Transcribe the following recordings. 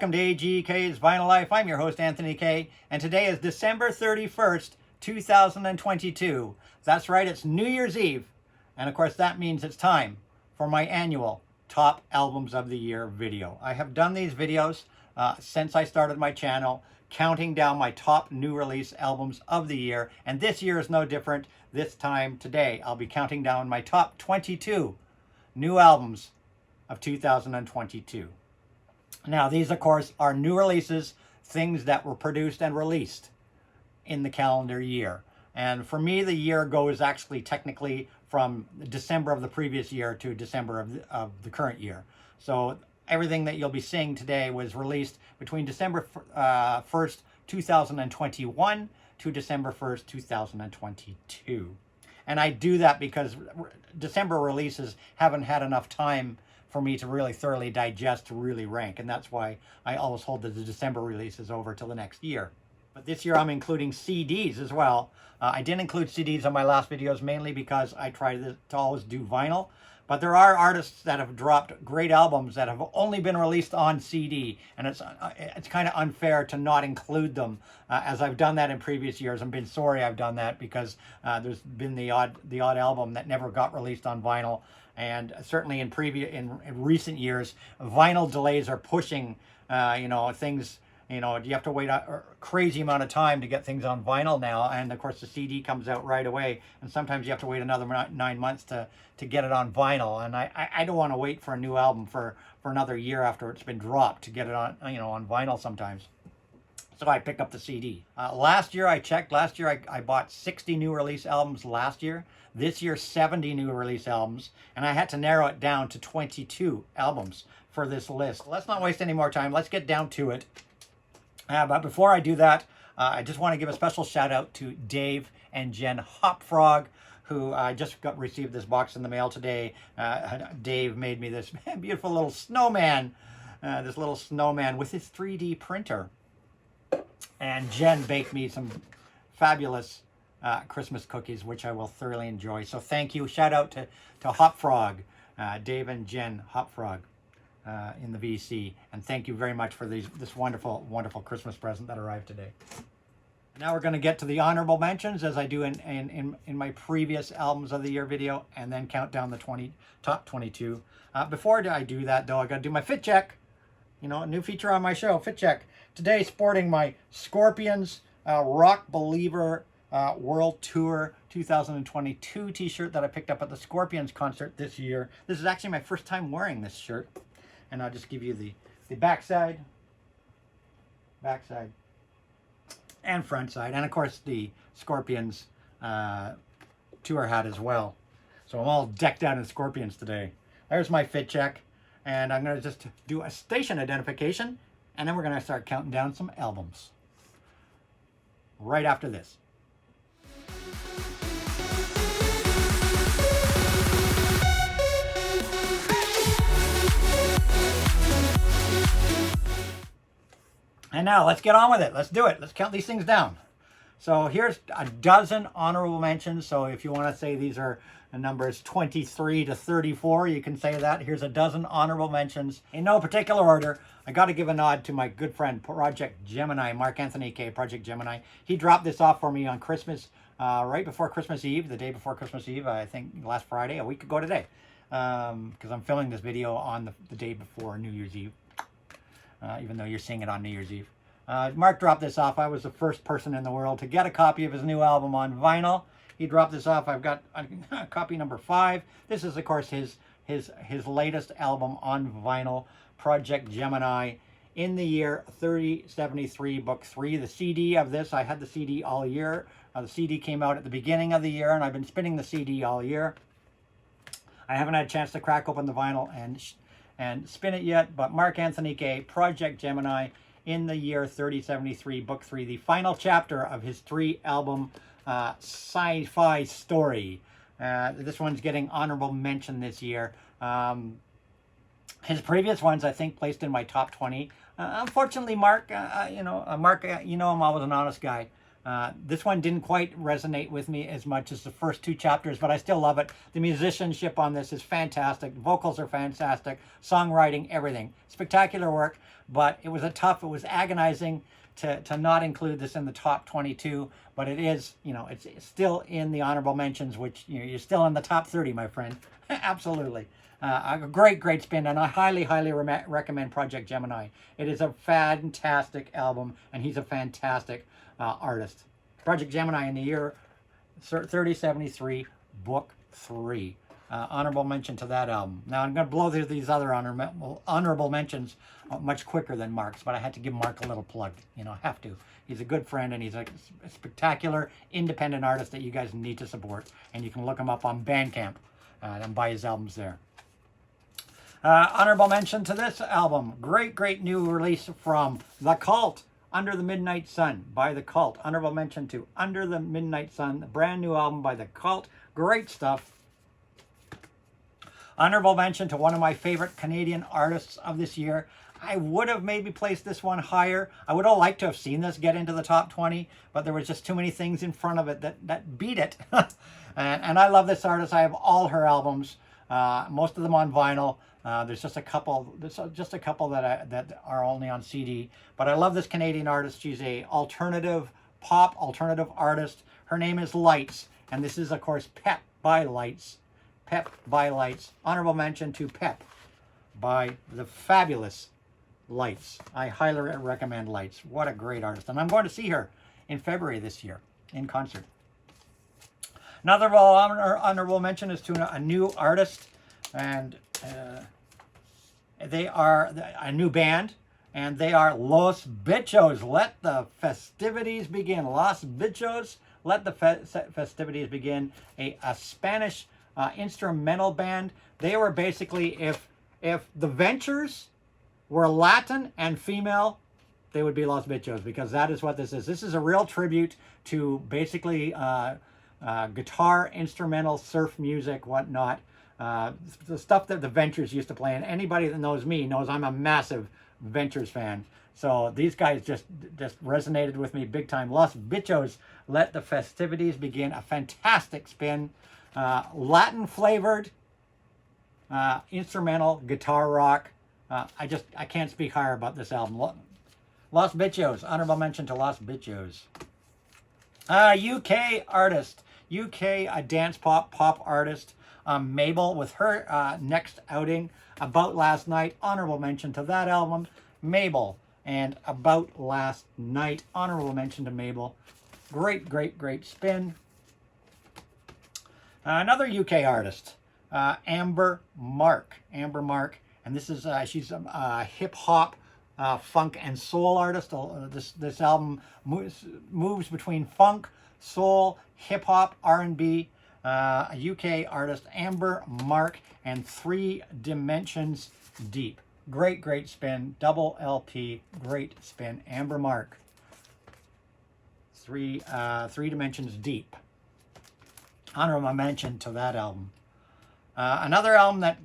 welcome to AGK's Vinyl Life. I'm your host, Anthony K, and today is December 31st, 2022. That's right, it's New Year's Eve, and of course that means it's time for my annual Top Albums of the Year video. I have done these videos since I started my channel, counting down my top new release albums of the year, and this year is no different. This time today, I'll be counting down my top 22 new albums of 2022. Now, these, of course, are new releases, things that were produced and released in the calendar year. And for me, the year goes actually technically from December of the previous year to December of the current year. So everything that you'll be seeing today was released between December 1st, 2021 to December 1st, 2022. And I do that because December releases haven't had enough time for me to really thoroughly digest, to really rank. And that's why I always hold the December releases over till the next year. But this year I'm including CDs as well. I didn't include CDs on my last videos, mainly because I try to always do vinyl. But there are artists that have dropped great albums that have only been released on CD. And it's kind of unfair to not include them, as I've done that in previous years. I've been sorry I've done that, because there's been the odd album that never got released on vinyl. And certainly in recent years, vinyl delays are pushing, things. You have to wait a crazy amount of time to get things on vinyl now. And of course, the CD comes out right away. And sometimes you have to wait another 9 months to get it on vinyl. And I don't want to wait for a new album for another year after it's been dropped to get it on, on vinyl sometimes. So I picked up the CD. Last year I checked. Last year I bought 60 new release albums last year. This year 70 new release albums. And I had to narrow it down to 22 albums for this list. Let's not waste any more time. Let's get down to it. But before I do that, I just want to give a special shout out to Dave and Jen Hopfrog, who I just received this box in the mail today. Dave made me this beautiful little snowman, with his 3D printer. And Jen baked me some fabulous Christmas cookies, which I will thoroughly enjoy. So thank you. Shout out to Hopfrog, Dave and Jen Hopfrog. In the VC, and thank you very much for this wonderful Christmas present that arrived today. Now we're going to get to the honorable mentions, as I do in my previous albums of the year video, and then count down the top 22. Before I do that, though, I got to do my fit check. A new feature on my show, fit check. Today, sporting my Scorpions Rock Believer World Tour 2022 t-shirt that I picked up at the Scorpions concert this year. This is actually my first time wearing this shirt. And I'll just give you the backside, and front side, and of course the Scorpions tour hat as well. So I'm all decked out in Scorpions today. There's my fit check, and I'm going to just do a station identification, and then we're going to start counting down some albums right after this. And now let's get on with it. Let's do it. Let's count these things down. So here's a dozen honorable mentions. So if you want to say these are the numbers 23 to 34, you can say that. Here's a dozen honorable mentions in no particular order. I got to give a nod to my good friend Project Gemini, Mark Anthony K, Project Gemini. He dropped this off for me on Christmas, right before Christmas Eve, the day before Christmas Eve, I think last Friday, a week ago today, because I'm filming this video on the day before New Year's Eve. Even though you're seeing it on New Year's Eve. Mark dropped this off. I was the first person in the world to get a copy of his new album on vinyl. He dropped this off. I've got copy number 5. This is, of course, his latest album on vinyl, Project Gemini, in the year 3073, book 3. The CD of this, I had the CD all year. The CD came out at the beginning of the year, and I've been spinning the CD all year. I haven't had a chance to crack open the vinyl and spin it yet, but Mark Anthony K, Project Gemini, in the year 3073, book 3, the final chapter of his 3-album sci-fi story. This one's getting honorable mention this year. His previous ones, I think, placed in my top 20. Unfortunately, Mark, Mark, I'm always an honest guy. This one didn't quite resonate with me as much as the first two chapters, but I still love it. The musicianship on this is fantastic. Vocals are fantastic. Songwriting, everything. Spectacular work, but it was it was agonizing to not include this in the top 22, but it is, it's still in the honorable mentions, which, you're still in the top 30, my friend. Absolutely. A great spin, and I highly recommend Project Gemini. It is a fantastic album, and he's a fantastic artist. Project Gemini in the year 3073, Book 3. Honorable mention to that album. Now I'm going to blow through these other honorable mentions much quicker than Mark's, but I had to give Mark a little plug. I have to. He's a good friend, and he's a spectacular independent artist that you guys need to support. And you can look him up on Bandcamp and buy his albums there. Honorable mention to this album. Great new release from The Cult, Under the Midnight Sun by The Cult. Honorable mention to Under the Midnight Sun, the brand new album by The Cult. Great stuff. Honorable mention to one of my favorite Canadian artists of this year. I would have maybe placed this one higher. I would have liked to have seen this get into the top 20, but there was just too many things in front of it that beat it. and I love this artist. I have all her albums, most of them on vinyl. There's just a couple that are only on CD. But I love this Canadian artist. She's a alternative artist. Her name is Lights, and this is, of course, Pep by Lights. Pep by Lights. Honorable mention to Pep by the fabulous Lights. I highly recommend Lights. What a great artist. And I'm going to see her in February this year in concert. Another honorable mention is to a new artist, and they are a new band, and they are Los Bichos. Let the festivities begin. Los Bichos, let the festivities begin. A Spanish instrumental band. They were basically, if the Ventures were Latin and female, they would be Los Bichos, because that is what this is. This is a real tribute to basically guitar, instrumental, surf music, whatnot. The stuff that the Ventures used to play, and anybody that knows me knows I'm a massive Ventures fan. So these guys just resonated with me big time. Los Bichos, let the festivities begin. A fantastic spin. Latin flavored instrumental guitar rock. I can't speak higher about this album. Los Bichos, honorable mention to Los Bichos. UK artist, a dance pop artist, Mabel, with her next outing, About Last Night. Honorable mention to that album, Mabel, and About Last Night. Honorable mention to Mabel. Great spin. Another UK artist, Amber Mark, and this is she's a hip hop, funk and soul artist. This album moves between funk, soul, hip hop, R&B. A UK artist, Amber Mark, and 3 Dimensions Deep. Great spin. Double LP. Great spin. Amber Mark. 3 Dimensions Deep. Honorable mention to that album. Another album that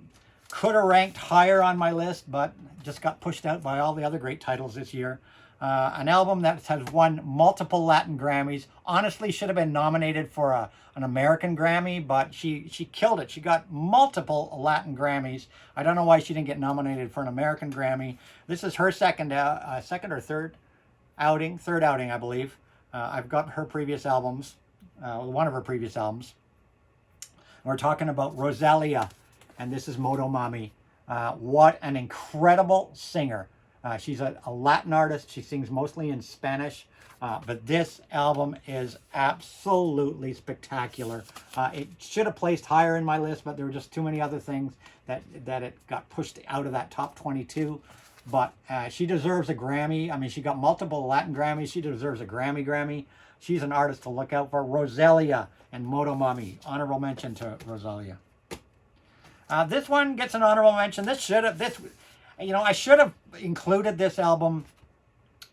could have ranked higher on my list, but just got pushed out by all the other great titles this year. An album that has won multiple Latin Grammys. Honestly, should have been nominated for an American Grammy, but she killed it. She got multiple Latin Grammys. I don't know why she didn't get nominated for an American Grammy. This is her second or third outing, I believe. I've got her previous albums, one of her previous albums. We're talking about Rosalia, and this is Motomami. What an incredible singer. She's a Latin artist. She sings mostly in Spanish, but this album is absolutely spectacular. It should have placed higher in my list, but there were just too many other things that it got pushed out of that top 22. But she deserves a Grammy. I mean, she got multiple Latin Grammys. She deserves a Grammy. She's an artist to look out for. Rosalia and Motomami. Honorable mention to Rosalia. This one gets an honorable mention. I should have included this album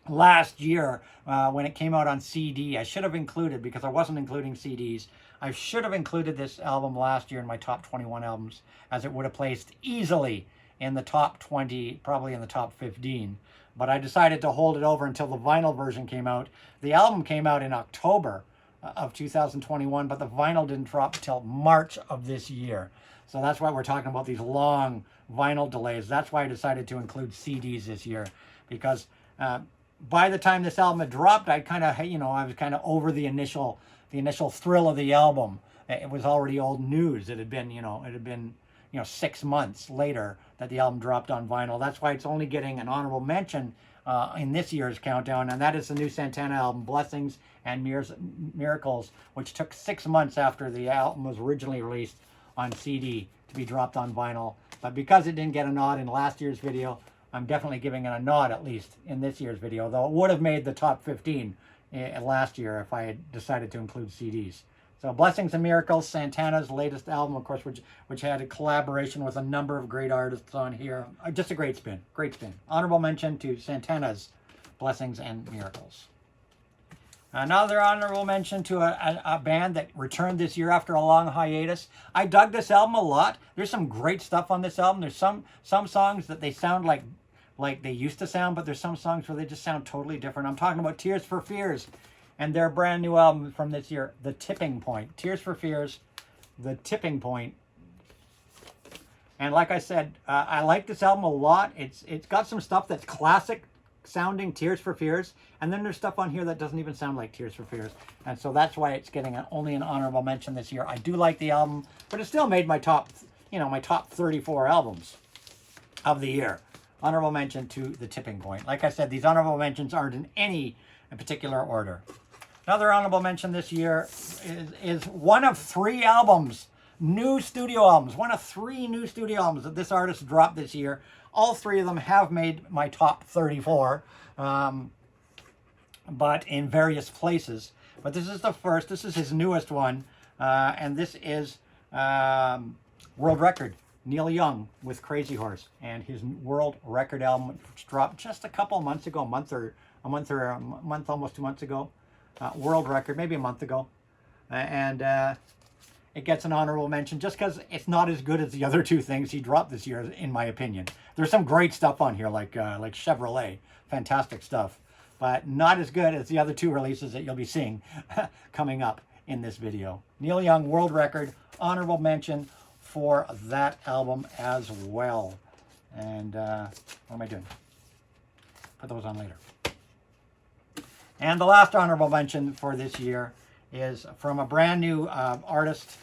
last year when it came out on CD. I should have included, because I wasn't including CDs. I should have included this album last year in my top 21 albums, as it would have placed easily in the top 20, probably in the top 15. but I decided to hold it over until the vinyl version came out. The album came out in October of 2021, but the vinyl didn't drop until March of this year. So that's why we're talking about these long vinyl delays. That's why I decided to include CDs this year, because by the time this album had dropped, I was kind of over the initial thrill of the album. It was already old news. It had been 6 months later that the album dropped on vinyl. That's why it's only getting an honorable mention in this year's countdown, and that is the new Santana album, Blessings and Miracles, which took 6 months after the album was originally released on CD to be dropped on vinyl. But because it didn't get a nod in last year's video, I'm definitely giving it a nod, at least in this year's video, though it would have made the top 15 last year if I had decided to include CDs. So Blessings and Miracles, Santana's latest album, of course, which had a collaboration with a number of great artists on here. Just a great spin, great spin. Honorable mention to Santana's Blessings and Miracles. Another honorable mention to a band that returned this year after a long hiatus. I dug this album a lot. There's some great stuff on this album. There's some songs that they sound like they used to sound, but there's some songs where they just sound totally different. I'm talking about Tears for Fears and their brand new album from this year, The Tipping Point. Tears for Fears, The Tipping Point. And like I said, I like this album a lot. It's got some stuff that's classic sounding Tears for Fears, and then there's stuff on here that doesn't even sound like Tears for Fears, and so that's why it's getting only an honorable mention this year. I do like the album, but it still made my top 34 albums of the year. Honorable mention to The Tipping Point. Like I said, these honorable mentions aren't in any particular order. Another honorable mention this year is one of 3 albums, new studio albums, one of 3 new studio albums that this artist dropped this year. All 3 of them have made my top 34, but in various places. But this is the first. This is his newest one, and this is World Record. Neil Young with Crazy Horse, and his World Record album, which dropped just a couple of months ago, a month, almost 2 months ago. World Record, maybe a month ago, and it gets an honorable mention just because it's not as good as the other 2 things he dropped this year, in my opinion. There's some great stuff on here, like Chevrolet, fantastic stuff, but not as good as the other 2 releases that you'll be seeing coming up in this video. Neil Young, World Record, honorable mention for that album as well. And what am I doing? Put those on later. And the last honorable mention for this year is from a brand new artist.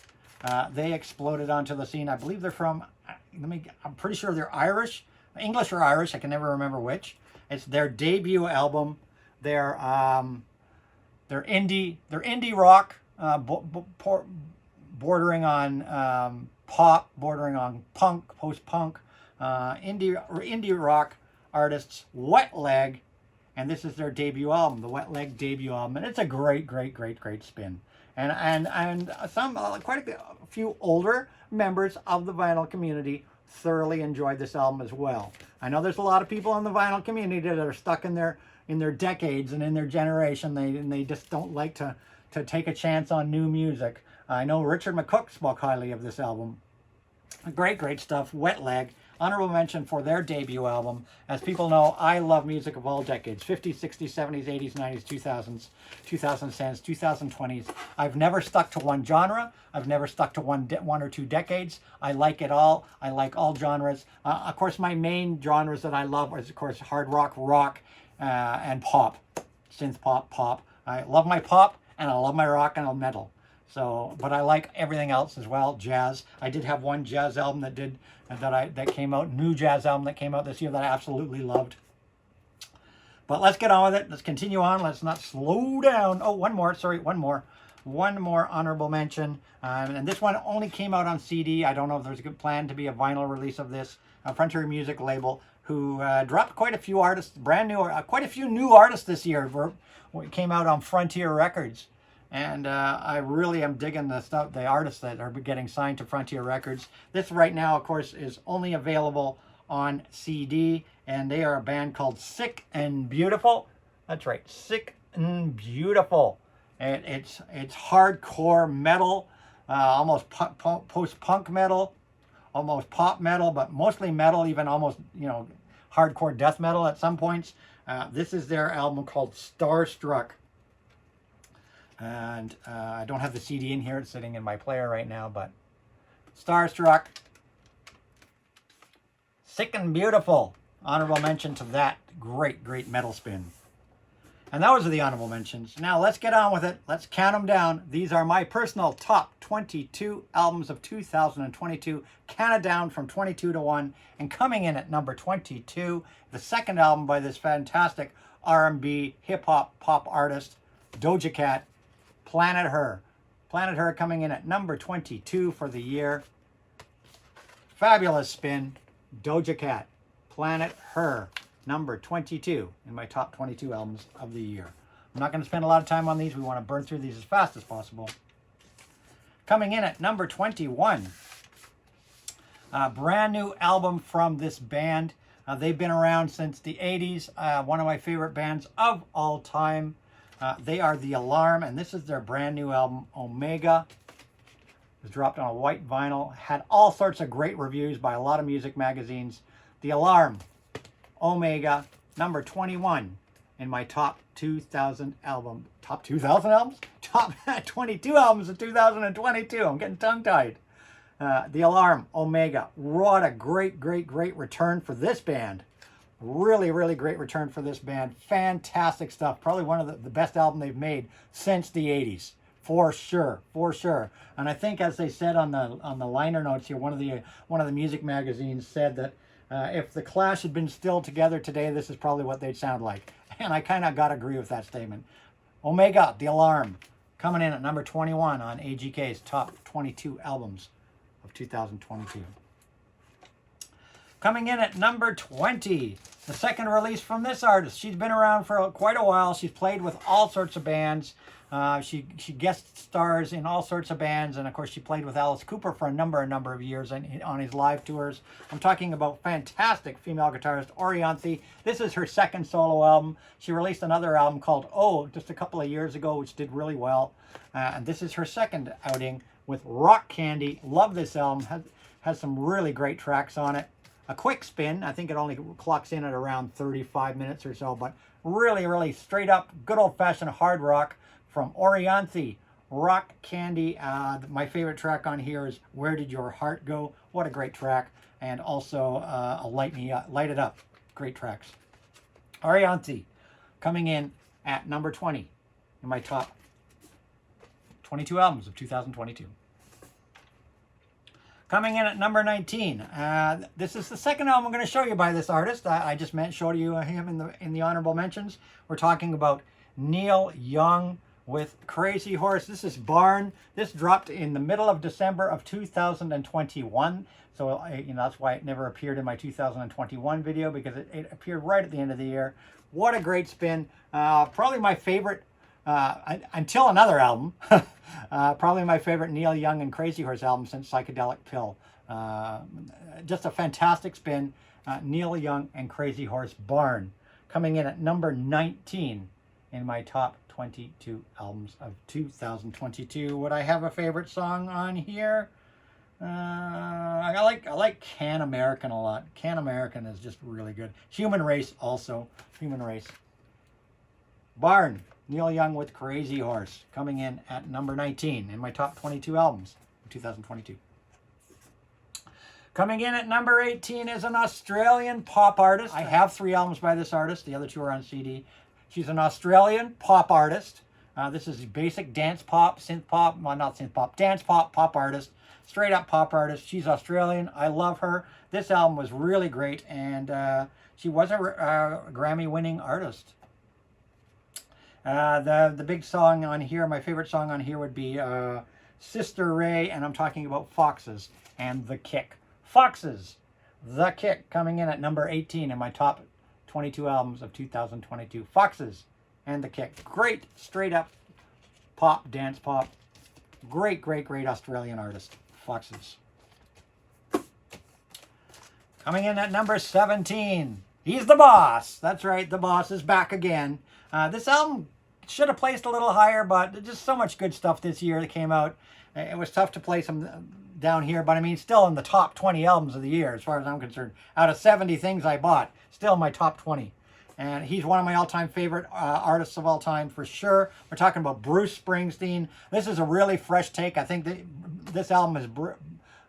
They exploded onto the scene. I believe they're from, I'm pretty sure they're Irish, English or Irish. I can never remember which. It's their debut album. They're indie rock, bordering on pop, bordering on punk, post-punk, indie rock artists, Wet Leg. And this is their debut album, the Wet Leg debut album, and it's a great spin. And some quite a few older members of the vinyl community thoroughly enjoyed this album as well. I know there's a lot of people in the vinyl community that are stuck in their decades and in their generation. They just don't like to take a chance on new music. I know Richard McCook spoke highly of this album. Great stuff. Wet Leg. Honorable mention for their debut album. As people know, I love music of all decades. 50s, 60s, 70s, 80s, 90s, 2000s, 2010s, 2020s. I've never stuck to one genre. I've never stuck to one or 2 decades. I like it all. I like all genres. Of course, my main genres that I love is, of course, hard rock, and pop. Synth pop. I love my pop, and I love my rock and metal. So, but I like everything else as well. Jazz. I did have one jazz album that came out, new jazz album that came out this year that I absolutely loved. But let's get on with it. Let's continue on. Let's not slow down. Oh, one more honorable mention. And this one only came out on CD. I don't know if there's a good plan to be a vinyl release of this. Frontier Music label, who dropped quite a few artists, quite a few new artists this year. It came out on Frontier Records. And I really am digging the artists that are getting signed to Frontier Records. This right now, of course, is only available on CD, and they are a band called Sick and Beautiful. That's right, Sick and Beautiful. And it's hardcore metal, almost post-punk metal, almost pop metal, but mostly metal, even almost hardcore death metal at some points. This is their album called Starstruck. And I don't have the CD in here. It's sitting in my player right now, but Starstruck. Sick and Beautiful. Honorable mention to that great, great metal spin. And those are the honorable mentions. Now let's get on with it. Let's count them down. These are my personal top 22 albums of 2022. Counted down from 22 to 1. And coming in at number 22, the second album by this fantastic R&B hip-hop pop artist, Doja Cat, Planet Her. Planet Her coming in at number 22 for the year. Fabulous spin. Doja Cat, Planet Her. Number 22 in my top 22 albums of the year. I'm not going to spend a lot of time on these. We want to burn through these as fast as possible. Coming in at number 21, a brand new album from this band. They've been around since the 80s. One of my favorite bands of all time. They are The Alarm, and this is their brand new album, Omega. It was dropped on a white vinyl. Had all sorts of great reviews by a lot of music magazines. The Alarm, Omega, number 21 in my top 2,000 album. Top 2,000 albums? Top 22 albums of 2022. I'm getting tongue-tied. The Alarm, Omega. What a great, great, great return for this band. Really, really great return for this band. Fantastic stuff. Probably one of the best album they've made since the 80s. For sure, for sure. And I think, as they said on the liner notes here, one of the music magazines said that if the Clash had been still together today, this is probably what they'd sound like. And I kind of got to agree with that statement. Omega, The Alarm, coming in at number 21 on AGK's top 22 albums of 2022. Coming in at number 20, the second release from this artist. She's been around for quite a while. She's played with all sorts of bands. She guest stars in all sorts of bands, and of course she played with Alice Cooper for a number of years on his live tours. I'm talking about fantastic female guitarist ORIANTHI. This is her second solo album. She released another album called Oh just a couple of years ago, which did really well. And this is her second outing with Rock Candy. Love this album. Has some really great tracks on it. A quick spin. I think it only clocks in at around 35 minutes or so, but really, really straight up, good old-fashioned hard rock from ORIANTHI, Rock Candy. My favorite track on here is Where Did Your Heart Go? What a great track. And also Light It Up. Great tracks. ORIANTHI coming in at number 20 in my top 22 albums of 2022. Coming in at number 19, this is the second album I'm going to show you by this artist. I just showed you him in the honorable mentions. We're talking about Neil Young with Crazy Horse. This is Barn. This dropped in the middle of December of 2021. So that's why it never appeared in my 2021 video, because it appeared right at the end of the year. What a great spin. Probably my favorite, until another album, probably my favorite Neil Young and Crazy Horse album since Psychedelic Pill. Just a fantastic spin. Neil Young and Crazy Horse, Barn, coming in at number 19 in my top 22 albums of 2022. Would I have a favorite song on here? I like Can American a lot. Can American is just really good. Human Race also. Human Race. Barn, Neil Young with Crazy Horse, coming in at number 19 in my top 22 albums of 2022. Coming in at number 18 is an Australian pop artist. I have 3 albums by this artist. The other 2 are on CD. She's an Australian pop artist. This is basic dance pop, synth pop, well, not synth pop, dance pop, pop artist. Straight up pop artist. She's Australian. I love her. This album was really great, and she was a Grammy-winning artist. The big song on here, my favorite song on here would be Sister Ray, and I'm talking about Foxes and The Kick. Foxes, The Kick, coming in at number 18 in my top 22 albums of 2022. Foxes and The Kick. Great straight up pop, dance pop. Great, great, great Australian artist. Foxes. Coming in at number 17. He's the boss. That's right, the boss is back again. This album should have placed a little higher, but just so much good stuff this year that came out. It was tough to place some down here, but I mean, still in the top 20 albums of the year, as far as I'm concerned. Out of 70 things I bought, still in my top 20. And he's one of my all-time favorite artists of all time, for sure. We're talking about Bruce Springsteen. This is a really fresh take. I think that this album has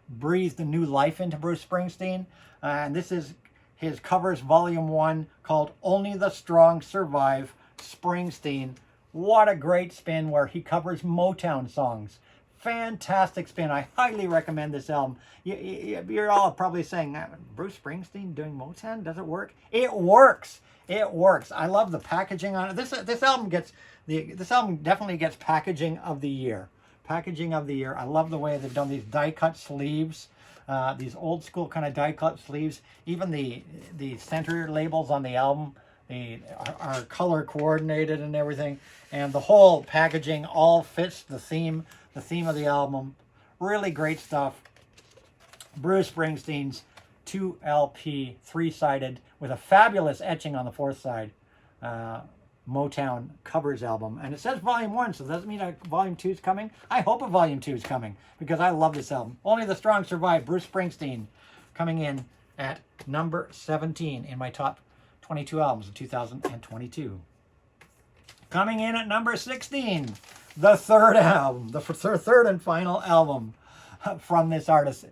breathed a new life into Bruce Springsteen. And this is his covers volume 1, called Only the Strong Survive, Springsteen. What a great spin where he covers Motown songs. Fantastic spin. I highly recommend this album. You're all probably saying, Bruce Springsteen doing Motown, does it work? It works. It works. I love the packaging on it. This album definitely gets packaging of the year. Packaging of the year. I love the way they've done these die-cut sleeves. These old school kind of die-cut sleeves. Even the center labels on the album are color coordinated and everything. And the whole packaging all fits the theme of the album. Really great stuff. Bruce Springsteen's 2LP, 3-sided, with a fabulous etching on the 4th side. Motown covers album. And it says volume 1, so does that mean a volume 2 is coming? I hope a volume 2 is coming, because I love this album. Only the Strong Survive, Bruce Springsteen, coming in at number 17 in my top 22 albums of 2022. Coming in at number 16, the third album, the third and final album from this artist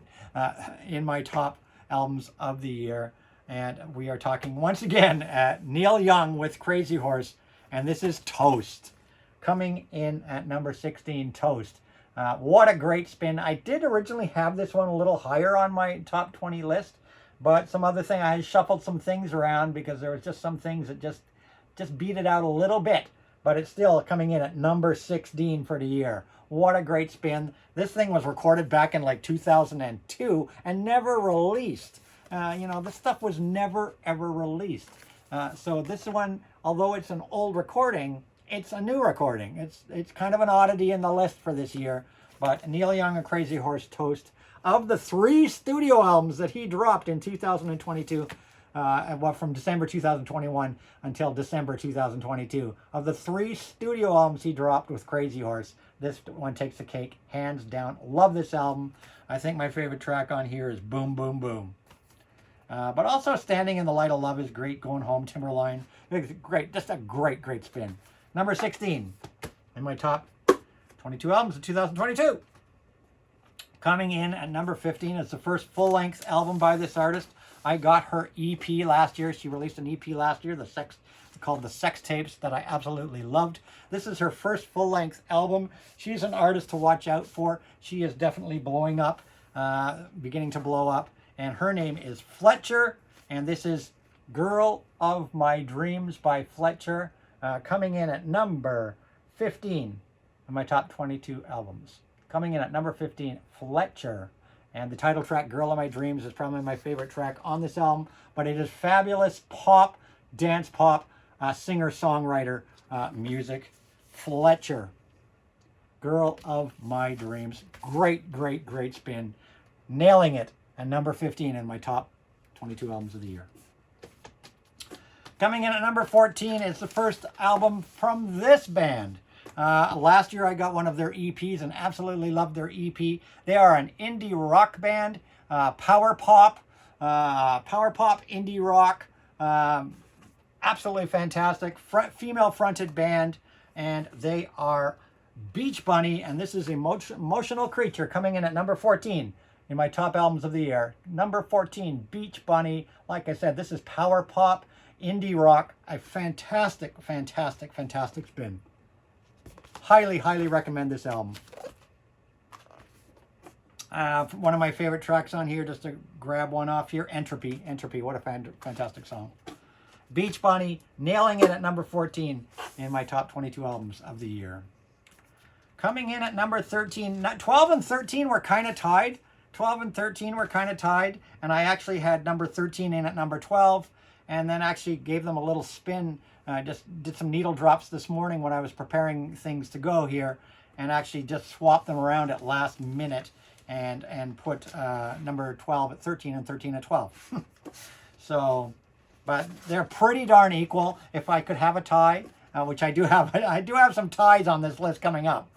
in my top albums of the year. And we are talking once again at Neil Young with Crazy Horse, and this is Toast. Coming in at number 16, Toast. What a great spin. I did originally have this one a little higher on my top 20 list, but some other thing, I shuffled some things around because there was just some things that just beat it out a little bit, but it's still coming in at number 16 for the year. What a great spin. This thing was recorded back in like 2002 and never released. This stuff was never, ever released. So this one, although it's an old recording, it's a new recording. It's kind of an oddity in the list for this year. But Neil Young and Crazy Horse, Toast. Of the 3 studio albums that he dropped in 2022, from December 2021 until December 2022, of the 3 studio albums he dropped with Crazy Horse, this one takes the cake, hands down. Love this album. I think my favorite track on here is Boom, Boom, Boom. But also Standing in the Light of Love is great. Going Home, Timberline. It's great. Just a great, great spin. Number 16 in my top 22 albums of 2022. Coming in at number 15 is the first full-length album by this artist. I got her EP last year. She released an EP last year, called The Sex Tapes, that I absolutely loved. This is her first full-length album. She's an artist to watch out for. She is definitely blowing up, beginning to blow up. And her name is FLETCHER, and this is Girl of My Dreams by FLETCHER, coming in at number 15 in my top 22 albums. Coming in at number 15, FLETCHER. And the title track, Girl of My Dreams, is probably my favorite track on this album, but it is fabulous pop, dance pop, singer-songwriter music. FLETCHER, Girl of My Dreams. Great, great, great spin. Nailing it. And number 15 in my top 22 albums of the year. Coming in at number 14 is the first album from this band. Last year I got one of their EPs and absolutely loved their EP. They are an indie rock band, power pop, indie rock. Absolutely fantastic. Female fronted band, and they are Beach Bunny, and this is Emotional Creature, coming in at number 14. In my top albums of the year. Number 14, Beach Bunny. Like I said, this is power pop, indie rock. A fantastic, fantastic, fantastic spin. Highly, highly recommend this album. One of my favorite tracks on here, just to grab one off here, Entropy. Entropy, what a fantastic song. Beach Bunny, nailing it at number 14 in my top 22 albums of the year. Coming in at number 13, 12 and 13 were kind of tied. 12 and 13 were kind of tied, and I actually had number 13 in at number 12, and then actually gave them a little spin. I just did some needle drops this morning when I was preparing things to go here, and actually just swapped them around at last minute and put number 12 at 13 and 13 at 12. So, but they're pretty darn equal. If I could have a tie, which I do have, I do have some ties on this list coming up.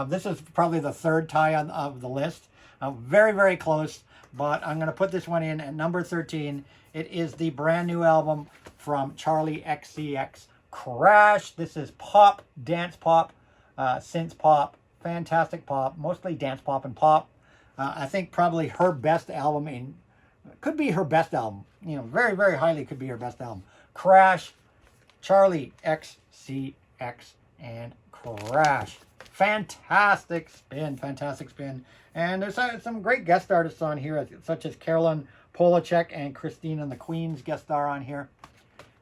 This is probably the third tie of the list. Very, very close, but I'm going to put this one in at number 13. It is the brand new album from Charli XCX, Crash. This is pop, dance pop, synth pop, fantastic pop, mostly dance pop and pop. I think probably her best album could be her best album. You know, very, very highly could be her best album. Crash, Charli XCX, and Crash. Fantastic spin, fantastic spin. And there's some great guest artists on here, such as Carolyn Polachek and Christine and the Queens guest star on here.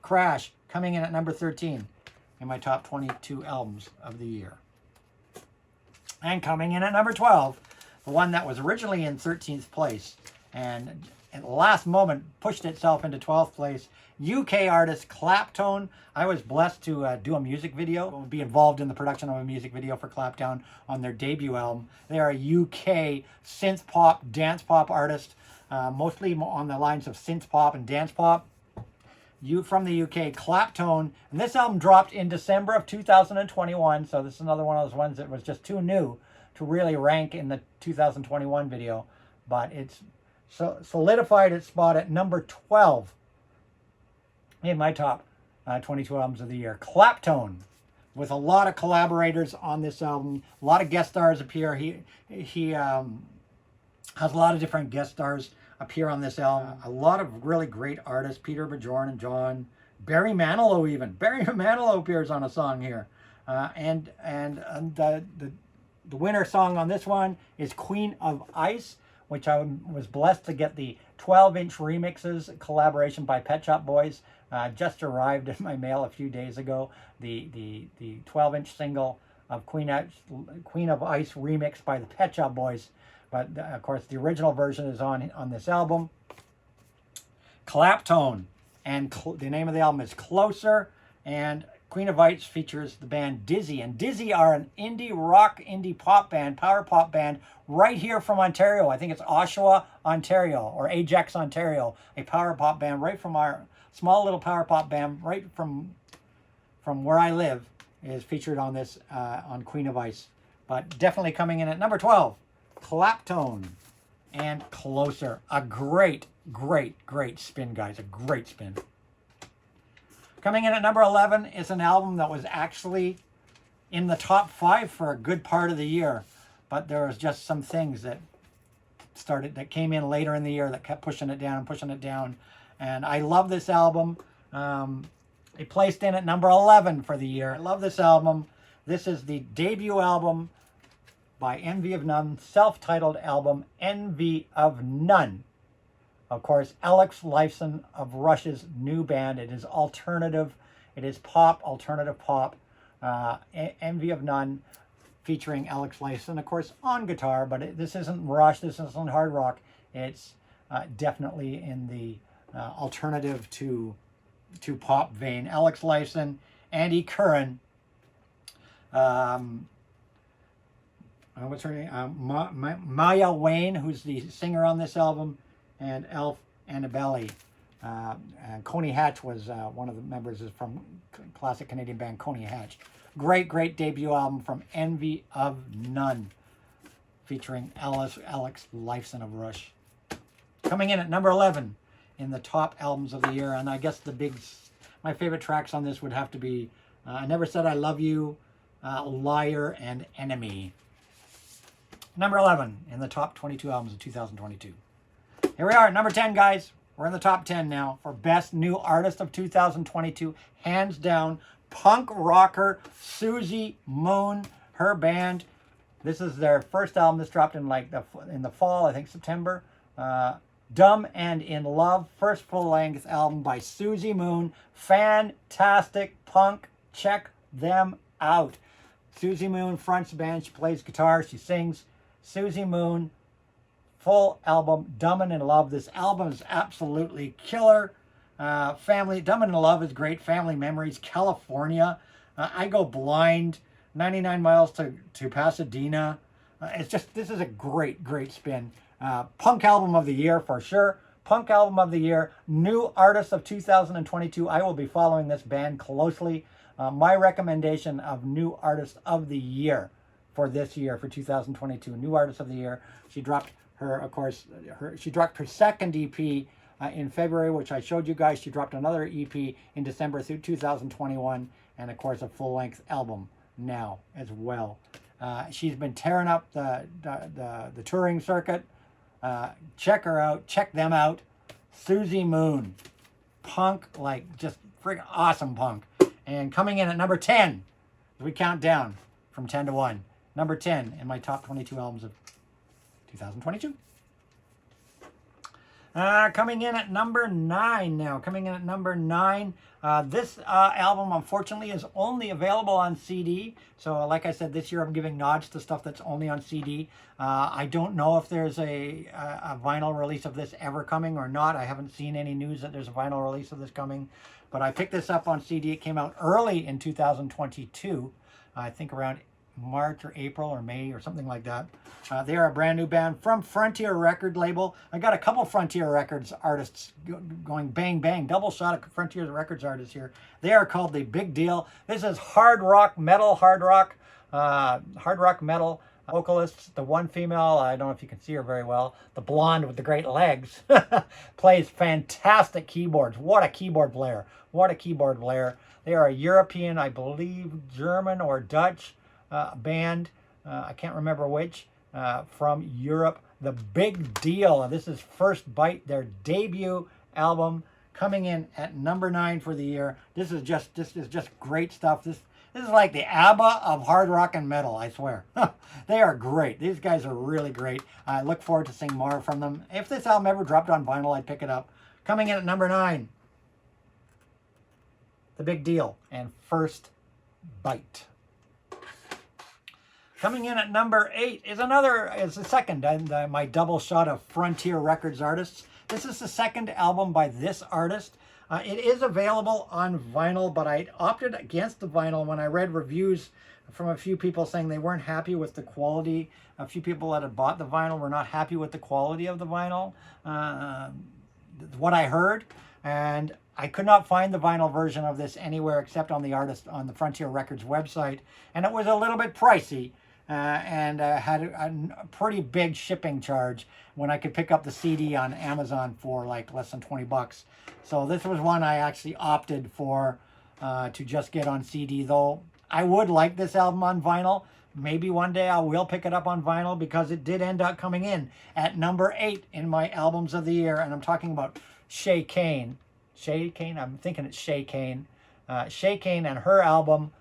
Crash, coming in at number 13 in my top 22 albums of the year. And coming in at number 12, the one that was originally in 13th place and at the last moment pushed itself into 12th place, UK artist CLAPTONE. I was blessed to do a music video, be involved in the production of a music video for CLAPTONE on their debut album. They are a UK synth pop, dance pop artist, mostly on the lines of synth pop and dance pop. From the UK, CLAPTONE, and this album dropped in December of 2021, so this is another one of those ones that was just too new to really rank in the 2021 video, but it's solidified its spot at number 12 in my top 22 albums of the year. CLAPTONE, with a lot of collaborators on this album, a lot of guest stars appear. He has a lot of different guest stars appear on this album. A lot of really great artists, Peter Bjorn and John, Barry Manilow even. Barry Manilow appears on a song here. And the winner song on this one is Queen of Ice, which I was blessed to get the 12-inch remixes collaboration by Pet Shop Boys. Just arrived in my mail a few days ago. The 12-inch single of Queen of Ice remixed by the Pet Shop Boys. But of course, the original version is on this album. CLAPTONE, and the name of the album is Closer. And Queen of Ice features the band Dizzy, and Dizzy are an indie rock, indie pop band, power pop band right here from Ontario. I think it's Oshawa, Ontario, or Ajax, Ontario, a power pop band right from our small little power pop band right from where I live is featured on this on Queen of Ice. But definitely coming in at number 12. CLAPTONE and Closer. A great, great, great spin, guys. A great spin. Coming in at number 11 is an album that was actually in the top 5 for a good part of the year. But there was just some things that came in later in the year that kept pushing it down. And I love this album. It placed in at number 11 for the year. I love this album. This is the debut album by Envy of None, self-titled album, Envy of None. Of course, Alex Lifeson of Rush's new band. It is alternative. It is pop, alternative pop. Envy of None, featuring Alex Lifeson, of course, on guitar. But this isn't Rush. This isn't hard rock. It's definitely in the alternative to pop vein. Alex Lifeson, Andy Curran. What's her name? Maya Wayne, who's the singer on this album, and Elf Annabelle. And Coney Hatch was one of the members from classic Canadian band Coney Hatch. Great, great debut album from Envy of None, featuring Alex Lifeson of Rush. Coming in at number 11 in the top albums of the year, and I guess my favorite tracks on this would have to be I Never Said I Love You, Liar, and Enemy. Number 11 in the top 22 albums of 2022. Here we are, number 10, guys. We're in the top 10 now for Best New Artist of 2022. Hands down, punk rocker Susie Moon, her band. This is their first album. This dropped in the fall, I think September. Dumb and in Love, first full-length album by Susie Moon. Fantastic punk. Check them out. Susie Moon fronts the band. She plays guitar. She sings. Susie Moon, full album, Dumb and in Love. This album is absolutely killer. Dumb and in Love is great. Family Memories, California. I Go Blind, 99 Miles to Pasadena. This is a great, great spin. Punk album of the year for sure. Punk album of the year. New artist of 2022. I will be following this band closely. My recommendation of new artist of the year for this year, for 2022. New Artist of the Year. She dropped her, of course, she dropped her second EP in February, which I showed you guys. She dropped another EP in December through 2021, and of course a full-length album now as well. She's been tearing up the touring circuit. Check her out. Check them out. Susie Moon. Punk, like just freaking awesome punk. And coming in at number 10, as we count down from 10 to 1. Number 10 in my top 22 albums of 2022. Coming in at number 9 now. Coming in at number 9. This album, unfortunately, is only available on CD. So, like I said, this year I'm giving nods to stuff that's only on CD. I don't know if there's a vinyl release of this ever coming or not. I haven't seen any news that there's a vinyl release of this coming. But I picked this up on CD. It came out early in 2022. I think around March or April or May or something like that. They are a brand new band from Frontier record label. I got a couple Frontier Records artists going bang bang, double shot of Frontier Records artists here. They are called The Big Deal. This is hard rock metal vocalist. The one female, I don't know if you can see her very well, the blonde with the great legs, plays fantastic keyboards. What a keyboard player. What a keyboard player. They are a European, I believe, German or Dutch band, I can't remember which, from Europe. The Big Deal. This is First Bite, their debut album, coming in at number 9 for the year. This is just great stuff. This is like the ABBA of hard rock and metal, I swear. They are great. These guys are really great. I look forward to seeing more from them. If this album ever dropped on vinyl, I'd pick it up. Coming in at number 9, The Big Deal and First Bite. Coming in at number 8 is the second, my double shot of Frontier Records artists. This is the second album by this artist. It is available on vinyl, but I opted against the vinyl when I read reviews from a few people saying they weren't happy with the quality. A few people that had bought the vinyl were not happy with the quality of the vinyl, what I heard. And I could not find the vinyl version of this anywhere except on the Frontier Records website. And it was a little bit pricey. And had a pretty big shipping charge when I could pick up the CD on Amazon for like less than 20 bucks. So this was one I actually opted for to just get on CD, though I would like this album on vinyl. Maybe one day I will pick it up on vinyl because it did end up coming in at number 8 in my albums of the year. And I'm talking about Shay Kane. Shay Kane? I'm thinking it's Shay Kane. Shay Kane and her album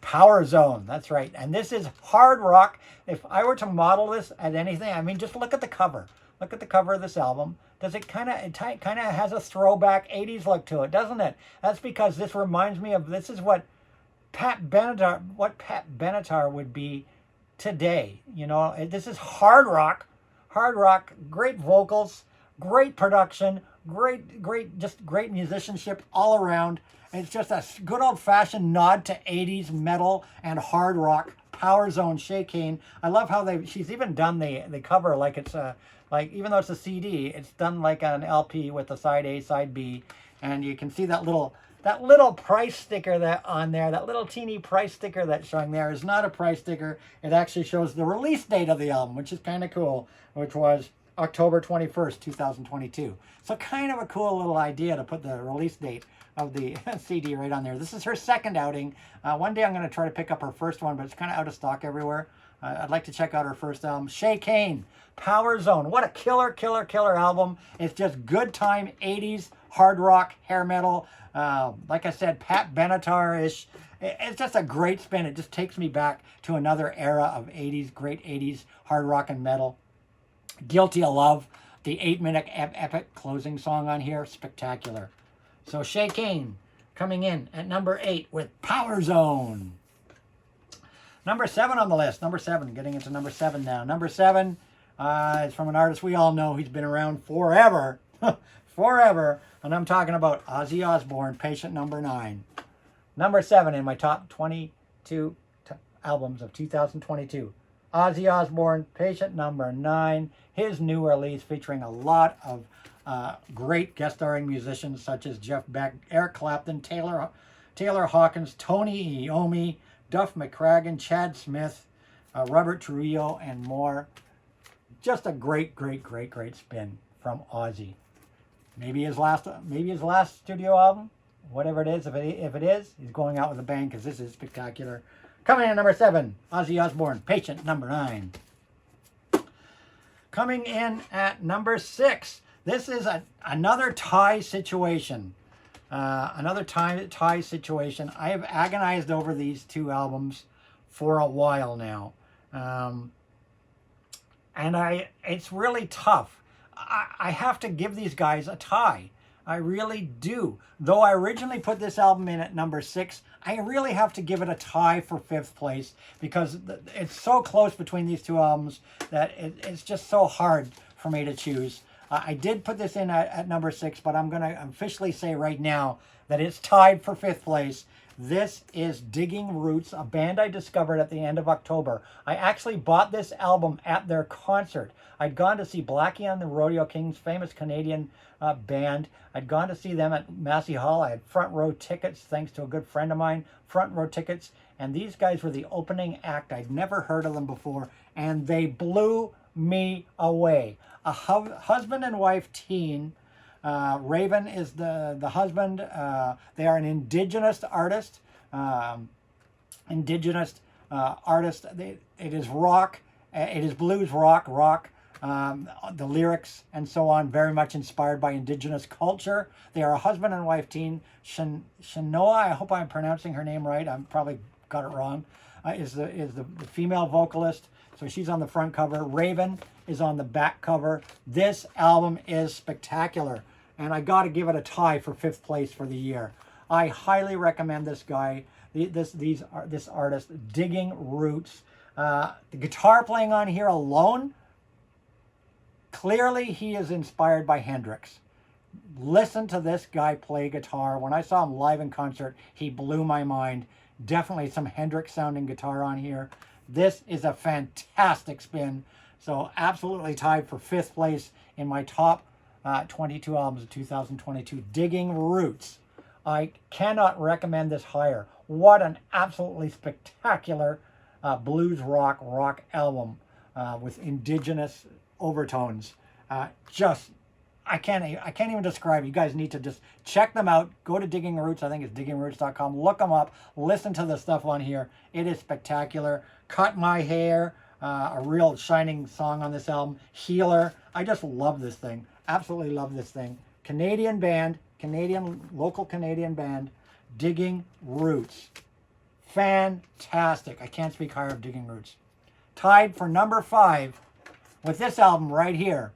Power Zone. That's right. And this is hard rock. If I were to model this at anything, I mean, just look at the cover. Look at the cover of this album. Does it kind of has a throwback 80s look to it, doesn't it? That's because this reminds me of, this is what Pat Benatar would be today. You know, this is hard rock, great vocals, great production, great musicianship all around. It's just a good old-fashioned nod to 80s metal and hard rock. Power Zone, Shay Kane. I love how she's even done the cover like it's like, even though it's a CD, it's done like an LP with the side A, side B, and you can see that little price sticker that on there, that little teeny price sticker that's showing there is not a price sticker. It actually shows the release date of the album, which is kind of cool, which was October 21st, 2022. So kind of a cool little idea to put the release date of the CD right on there. This is her second outing. One day I'm going to try to pick up her first one, but it's kind of out of stock everywhere. I'd like to check out her first album. Shay Kane, Power Zone. What a killer album. It's just good time 80s hard rock, hair metal. Like I said, Pat Benatar-ish. It's just a great spin. It just takes me back to another era of 80s, great 80s hard rock and metal. Guilty of Love, the 8-minute epic closing song on here, spectacular. So Shay Kane coming in at number 8 with Power Zone. Number 7 on the list. Number 7, getting into number 7 now. Number 7 is from an artist we all know. He's been around forever. Forever. And I'm talking about Ozzy Osbourne, Patient Number 9. Number 7 in my top 22 albums of 2022. Ozzy Osbourne, Patient Number 9. His new release featuring a lot of great guest starring musicians such as Jeff Beck, Eric Clapton, Taylor Hawkins, Tony Iommi, Duff McCracken, Chad Smith, Robert Trujillo, and more. Just a great, great, great, great spin from Ozzy. Maybe his last studio album, whatever it is. If it is, he's going out with a bang because this is spectacular. Coming in at number 7, Ozzy Osbourne, Patient, number 9. Coming in at number 6, this is another tie situation. Another tie situation. I have agonized over these two albums for a while now. And it's really tough. I have to give these guys a tie. I really do. Though I originally put this album in at number 6, I really have to give it a tie for 5th place because it's so close between these two albums that it's just so hard for me to choose. I did put this in at number 6, but I'm going to officially say right now that it's tied for 5th place. This is Digging Roots, a band I discovered at the end of October. I actually bought this album at their concert. I'd gone to see Blackie and the Rodeo Kings, famous Canadian band. I'd gone to see them at Massey Hall. I had front row tickets, thanks to a good friend of mine, front row tickets. And these guys were the opening act. I'd never heard of them before, and they blew me away. A husband and wife teen. Raven is the husband. They are an indigenous artist. It is rock. It is blues rock. The lyrics and so on, very much inspired by indigenous culture. They are a husband and wife team. Shanoa, I hope I'm pronouncing her name right. I'm probably got it wrong. Is the female vocalist. So she's on the front cover. Raven is on the back cover. This album is spectacular, and I got to give it a tie for 5th place for the year. I highly recommend this guy, this artist, Digging Roots. The guitar playing on here alone, clearly he is inspired by Hendrix. Listen to this guy play guitar. When I saw him live in concert, he blew my mind. Definitely some Hendrix sounding guitar on here. This is a fantastic spin. So absolutely tied for 5th place in my top 22 albums of 2022. Digging Roots. I cannot recommend this higher. What an absolutely spectacular blues rock album with indigenous overtones. I can't even describe it. You guys need to just check them out. Go to Digging Roots. I think it's diggingroots.com. Look them up. Listen to the stuff on here. It is spectacular. Cut My Hair, a real shining song on this album. Healer. I just love this thing. Absolutely love this thing. Canadian band, local Canadian band, Digging Roots. Fantastic. I can't speak higher of Digging Roots. Tied for number 5 with this album right here.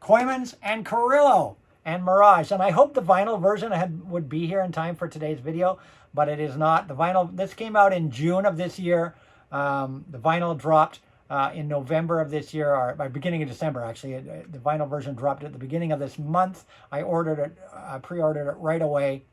Coymans and Carrillo and Mirage. And I hope the vinyl version would be here in time for today's video, but it is not. The vinyl, this came out in June of this year. The vinyl dropped in November of this year, or by beginning of December, actually. The vinyl version dropped at the beginning of this month. I ordered it, pre-ordered it right away.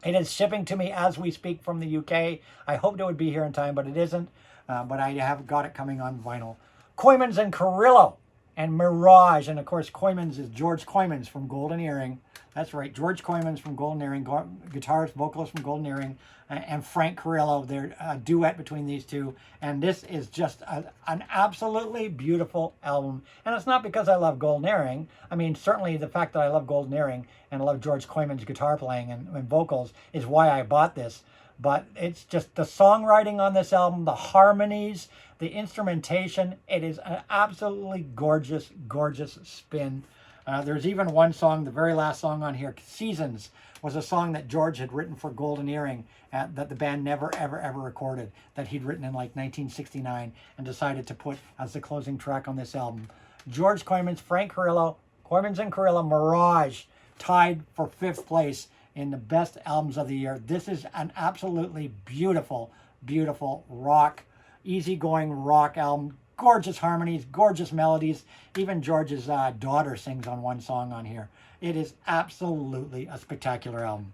It is shipping to me as we speak from the UK. I hoped it would be here in time, but it isn't. But I have got it coming on vinyl. Coymans and Carrillo and Mirage. And of course, Coymans is George Coymans from Golden Earring. That's right, George Coymans from Golden Earring, guitarist, vocalist from Golden Earring, and Frank Carrillo. They're a duet between these two. And this is just an absolutely beautiful album. And it's not because I love Golden Earring. I mean, certainly the fact that I love Golden Earring and I love George Coymans' guitar playing and vocals is why I bought this. But it's just the songwriting on this album, the harmonies, the instrumentation. It is an absolutely gorgeous, gorgeous spin. There's even one song, the very last song on here, Seasons, was a song that George had written for Golden Earring that the band never, ever, ever recorded, that he'd written in like 1969 and decided to put as the closing track on this album. George Coymans, Frank Carrillo, Coymans and Carrillo, Mirage, tied for 5th place in the best albums of the year. This is an absolutely beautiful, beautiful rock, easygoing rock album. Gorgeous harmonies, gorgeous melodies. Even George's daughter sings on one song on here. It is absolutely a spectacular album.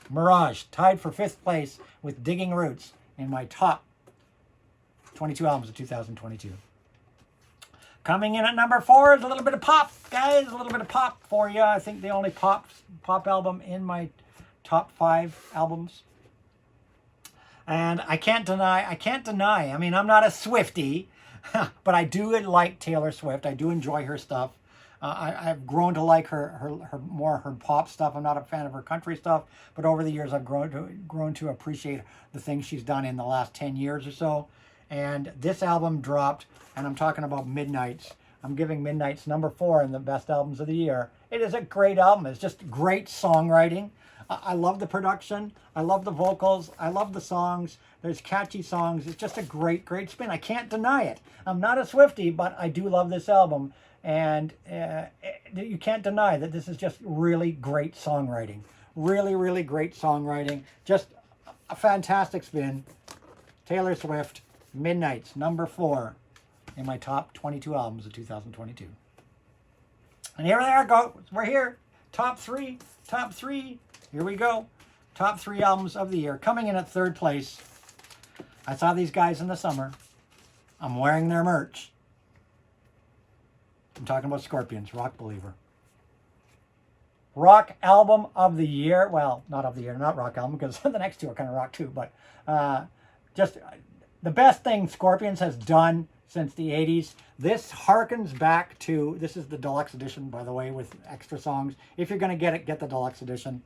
Mirage, tied for 5th place with Digging Roots in my top 22 albums of 2022. Coming in at number 4 is a little bit of pop, guys. A little bit of pop for you. I think the only pop album in my top 5 albums. And I can't deny, I mean, I'm not a Swiftie, but I do like Taylor Swift. I do enjoy her stuff. I've grown to like her pop stuff. I'm not a fan of her country stuff, but over the years I've grown to appreciate the things she's done in the last 10 years or so. And this album dropped, and I'm talking about Midnights. I'm giving Midnights number 4 in the best albums of the year. It is a great album. It's just great songwriting. I love the production. I love the vocals. I love the songs. There's catchy songs. It's just a great, great spin. I can't deny it. I'm not a Swiftie, but I do love this album. And you can't deny that this is just really great songwriting. Really, really great songwriting. Just a fantastic spin. Taylor Swift, Midnights, number 4 in my top 22 albums of 2022. And here they are. We're here. Top 3. Top 3. Here we go. Top 3 albums of the year. Coming in at 3rd place. I saw these guys in the summer. I'm wearing their merch. I'm talking about Scorpions, Rock Believer. Rock album of the year. Well, not of the year, not rock album, because the next two are kind of rock too. But just the best thing Scorpions has done since the 80s. This harkens back to, this is the deluxe edition, by the way, with extra songs. If you're going to get it, get the deluxe edition.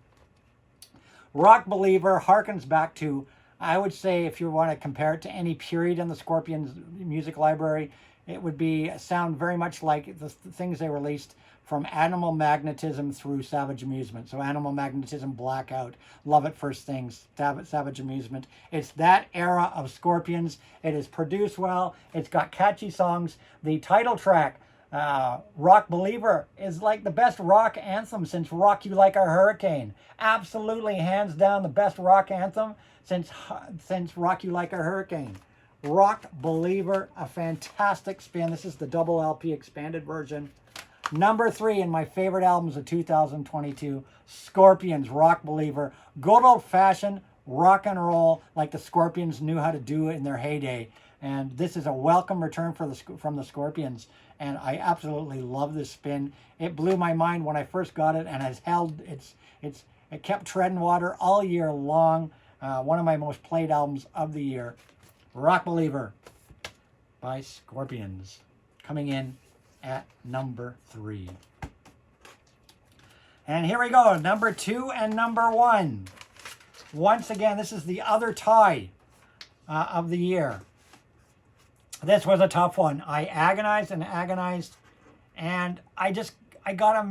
Rock Believer harkens back to, I would say, if you want to compare it to any period in the Scorpions music library, it would sound very much like the things they released from Animal Magnetism through Savage Amusement. So Animal Magnetism, Blackout, Love at First Things, Savage Amusement. It's that era of Scorpions. It is produced well. It's got catchy songs. The title track, Rock Believer, is like the best rock anthem since Rock You Like a Hurricane. Absolutely, hands down, the best rock anthem since Rock You Like a Hurricane. Rock Believer, a fantastic spin. This is the double LP expanded version. Number 3 in my favorite albums of 2022, Scorpions, Rock Believer. Good old-fashioned rock and roll like the Scorpions knew how to do it in their heyday. And this is a welcome return from the Scorpions. And I absolutely love this spin. It blew my mind when I first got it and has held, it kept treading water all year long. One of my most played albums of the year. Rock Believer by Scorpions, coming in at number 3. And here we go, number 2 and number 1. Once again, this is the other tie of the year. This was a tough one. I agonized and agonized, and I got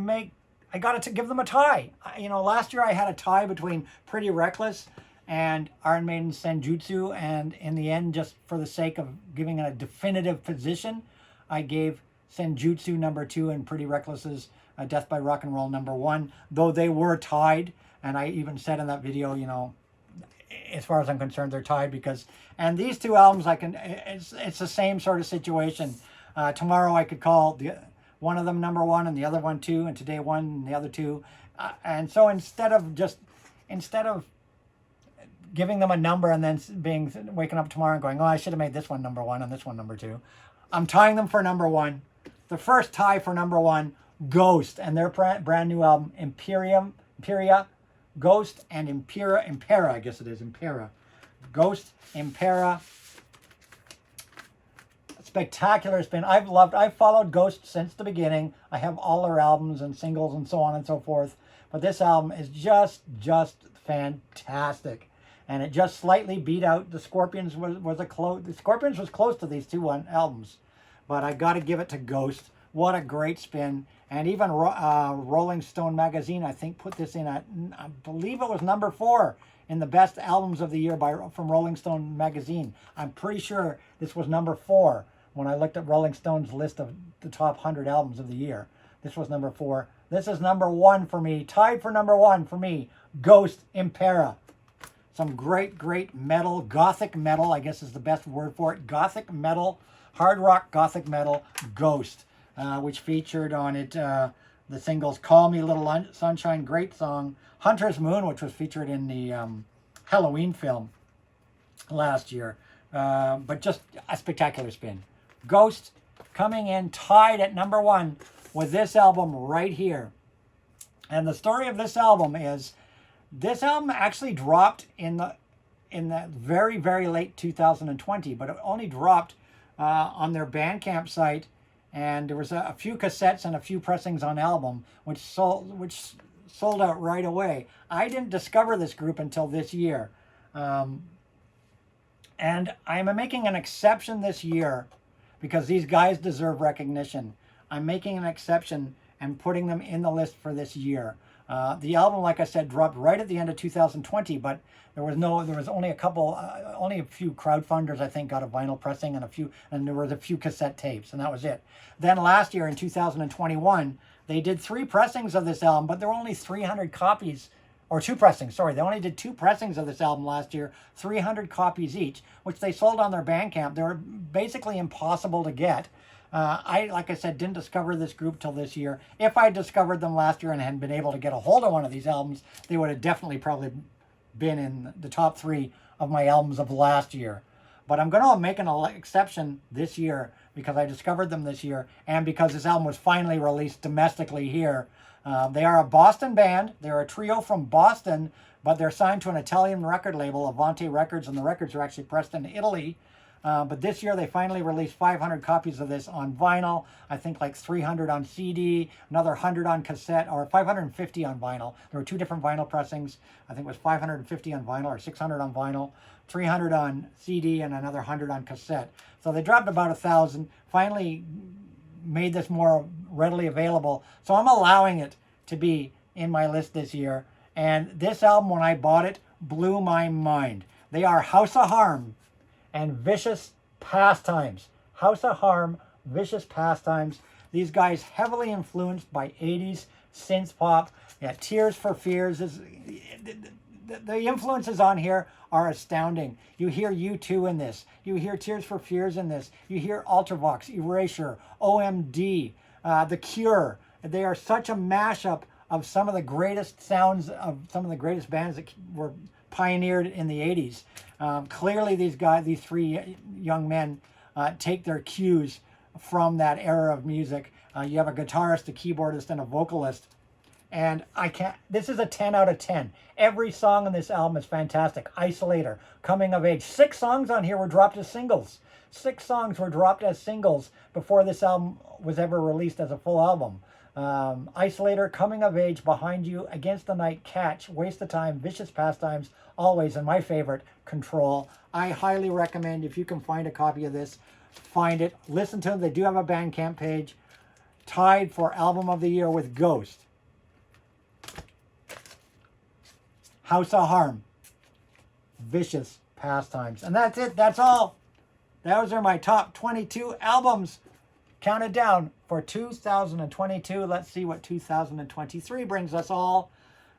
to give them a tie. Last year I had a tie between Pretty Reckless and Iron Maiden's Senjutsu, and in the end, just for the sake of giving it a definitive position, I gave Senjutsu number 2 and Pretty Reckless's Death by Rock and Roll number 1, though they were tied. And I even said in that video, as far as I'm concerned, they're tied and these two albums, it's the same sort of situation. Tomorrow I could call one of them number 1 and the other one 2, and today 1 and the other 2. And so instead of giving them a number and then waking up tomorrow and going, oh, I should have made this one number 1 and this one number 2, I'm tying them for number 1. The first tie for number 1, Ghost, and their brand new album, Imperia, Ghost and Impera, I guess it is, Impera. Ghost, Impera. Spectacular spin. I've followed Ghost since the beginning. I have all their albums and singles and so on and so forth. But this album is just fantastic. And it just slightly beat out the Scorpions. The Scorpions was close to these two albums. But I got to give it to Ghost. What a great spin. And even Rolling Stone magazine, I think, put this in at, I believe it was number 4 in the best albums of the year from Rolling Stone magazine. I'm pretty sure this was number 4 when I looked at Rolling Stone's list of the top 100 albums of the year. This was number 4. This is number 1 for me. Tied for number 1 for me. Ghost, Impera. Some great metal, gothic metal, I guess is the best word for it. Gothic metal, hard rock gothic metal, Ghost, which featured on it the singles Call Me Little Sunshine, great song. Hunter's Moon, which was featured in the Halloween film last year. But just a spectacular spin. Ghost coming in tied at number 1 with this album right here. And the story of this album is, this album actually dropped in in the very, very late 2020, but it only dropped on their Bandcamp site, and there was a few cassettes and a few pressings on album, which sold out right away. I didn't discover this group until this year. And I'm making an exception this year because these guys deserve recognition. I'm making an exception and putting them in the list for this year. The album, like I said, dropped right at the end of 2020, but there was only a few crowdfunders, I think, got a vinyl pressing, and there was a few cassette tapes, and that was it. Then last year in 2021, they did 3 pressings of this album, but there were only 300 copies, or 2 pressings, sorry. They only did 2 pressings of this album last year, 300 copies each, which they sold on their Bandcamp. They were basically impossible to get. Like I said, didn't discover this group till this year. If I discovered them last year and had been able to get a hold of one of these albums, they would have definitely probably been in the top 3 of my albums of last year. But I'm going to make an exception this year because I discovered them this year and because this album was finally released domestically here. They are a Boston band. They're a trio from Boston, but they're signed to an Italian record label, Avanti Records, and the records are actually pressed in Italy. But this year they finally released 500 copies of this on vinyl. I think like 300 on CD, another 100 on cassette, or 550 on vinyl. There were 2 different vinyl pressings. I think it was 550 on vinyl or 600 on vinyl, 300 on CD, and another 100 on cassette. So they dropped about 1,000, finally made this more readily available. So I'm allowing it to be in my list this year. And this album, when I bought it, blew my mind. They are House of Harm and Vicious Pastimes. House of Harm, Vicious Pastimes. These guys heavily influenced by 80s synth pop. Yeah, Tears for Fears is the influences on here are astounding. You hear U2 in this. You hear Tears for Fears in this. You hear Ultravox, Erasure, OMD, The Cure. They are such a mashup of some of the greatest sounds of some of the greatest bands that were pioneered in the 80s. Clearly these 3 young men take their cues from that era of music. You have a guitarist, a keyboardist, and a vocalist. And this is a 10 out of 10. Every song on this album is fantastic. Isolator, Coming of Age. 6 songs on here were dropped as singles. 6 songs were dropped as singles before this album was ever released as a full album. Isolator, Coming of Age, Behind You, Against the Night, Catch, Waste of Time, Vicious Pastimes, Always, and my favorite, Control. I highly recommend, if you can find a copy of this, find it. Listen to them. They do have a Bandcamp page. Tied for Album of the Year with Ghost, House of Harm, Vicious Pastimes. And that's it. That's all. Those are my top 22 albums counted down for 2022. Let's see what 2023 brings us all.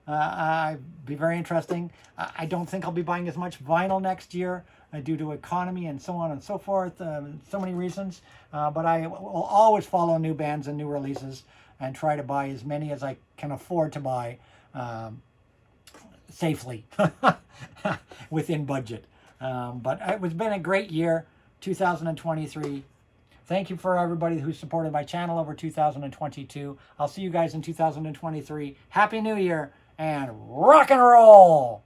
Be very interesting. I don't think I'll be buying as much vinyl next year due to economy and so on and so forth. So many reasons. But I will always follow new bands and new releases and try to buy as many as I can afford to buy safely within budget. But it's been a great year, 2023. Thank you for everybody who supported my channel over 2022. I'll see you guys in 2023. Happy New Year and rock and roll!